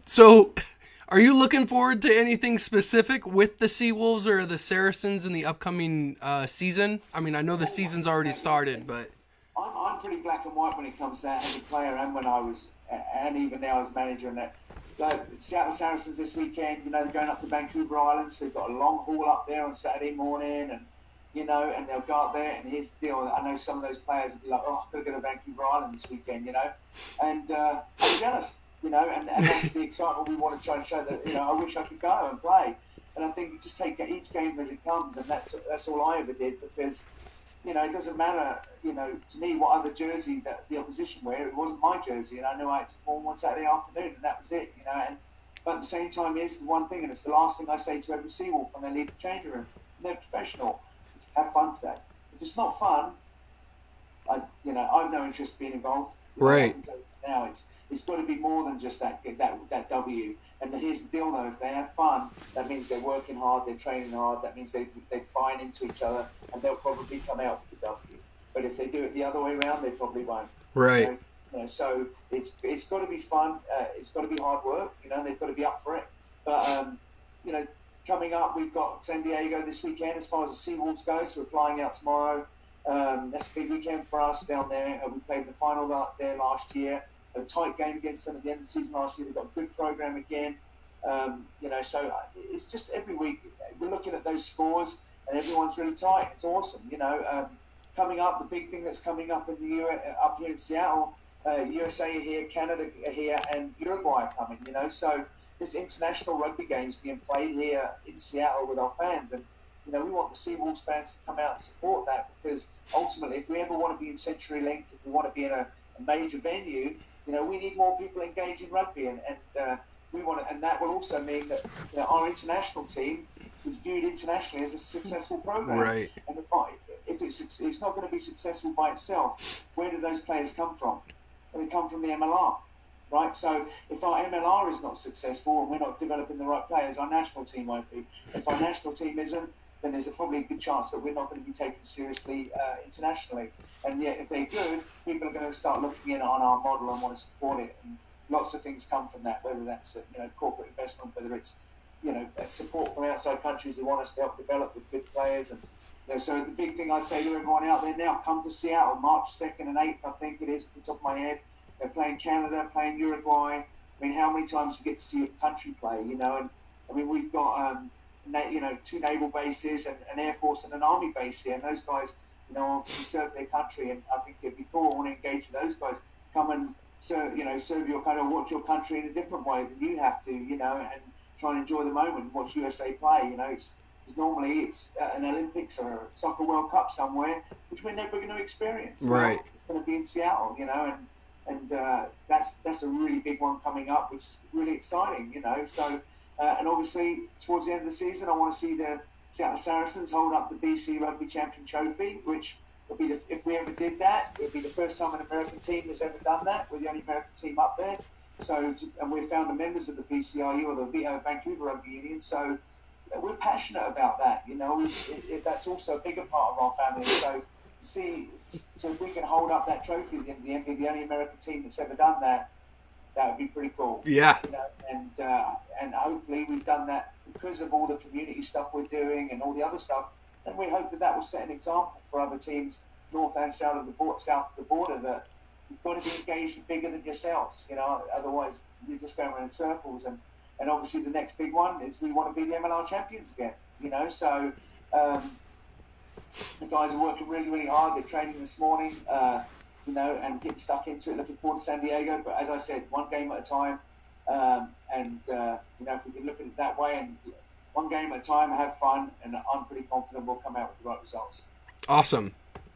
So, are you looking forward to anything specific with the Seawolves or the Saracens in the upcoming season? I mean, I know the Oh, season's already started, but I'm pretty black and white when it comes to that as a player, and when I was, and even now as manager. And that, like Seattle Saracens this weekend, they're going up to Vancouver Island, so they've got a long haul up there on Saturday morning, and and they'll go up there. And here's the deal: I know some of those players will be like, "Oh, I've got to go to Vancouver Island this weekend," and I'm jealous, and that's the excitement we want to try and show that I wish I could go and play. And I think you just take each game as it comes, and that's all I ever did because it doesn't matter, to me what other jersey that the opposition wear. It wasn't my jersey, and I knew I had to perform one Saturday afternoon, and that was it, And but at the same time, here's the one thing, and it's the last thing I say to every Seawolf when they leave the changing room. They're professional. Is have fun today. If it's not fun, I've no interest in being involved. right, Now it's got to be more than just that W. And here's the deal, though: if they have fun, that means they're working hard, they're training hard. That means they're buying into each other, and they'll probably come out with the W. But if they do it the other way around, they probably won't. You right. know, so it's got to be fun. It's got to be hard work. They've got to be up for it. But you know, coming up, we've got San Diego this weekend as far as the Seawolves go. So we're flying out tomorrow. That's a big weekend for us down there. We played the final there last year. A tight game against them at the end of the season last year. They've got a good program again. So it's just every week we're looking at those scores and everyone's really tight. It's awesome. Coming up, the big thing that's coming up in the up here in Seattle, USA are here, Canada are here, and Uruguay are coming. So there's international rugby games being played here in Seattle with our fans, and we want the Seawolves fans to come out and support that because ultimately, if we ever want to be in CenturyLink, if we want to be in a major venue, we need more people engaged in rugby, and we want to, and that will also mean that our international team is viewed internationally as a successful program. Right. And if it's not going to be successful by itself, where do those players come from? They come from the MLR, right? So if our MLR is not successful and we're not developing the right players, our national team won't be. If our national team isn't, then there's probably a good chance that we're not going to be taken seriously internationally. And yet, if they're good, people are going to start looking in on our model and want to support it. And lots of things come from that, whether that's corporate investment, whether it's support from outside countries who want us to help develop with good players. And so the big thing I'd say to everyone out there now: come to Seattle, March 2nd and 8th, I think it is, off the top of my head. They're playing Canada, playing Uruguay. I mean, how many times you get to see a country play? And I mean, we've got two naval bases and an air force and an army base here, and those guys, obviously serve their country, and I think it'd be cool. I want to engage with those guys. Come and serve your watch your country in a different way than you have to, and try and enjoy the moment, watch USA play. It's normally it's an Olympics or a soccer World Cup somewhere, which we're never going to experience. Right. It's going to be in Seattle, and that's a really big one coming up, which is really exciting, So, and obviously towards the end of the season, I want to see the Seattle Saracens hold up the BC Rugby Champion Trophy, which would be if we ever did that, it would be the first time an American team has ever done that. We're the only American team up there. So, and we're founder members of the PCRU or the Vancouver Rugby Union. So, we're passionate about that. That's also a bigger part of our family. So if we can hold up that trophy at the end of the only American team that's ever done that, that would be pretty cool. Yeah. And hopefully we've done that because of all the community stuff we're doing and all the other stuff. And we hope that will set an example for other teams north and south of the border that you've got to be engaged bigger than yourselves. Otherwise you're just going around in circles. And obviously the next big one is we want to be the MLR champions again. So the guys are working really, really hard. They're training this morning. And getting stuck into it. Looking forward to San Diego, but as I said, one game at a time. If we can look at it that way and one game at a time, have fun, and I'm pretty confident we'll come out with the right results. Awesome.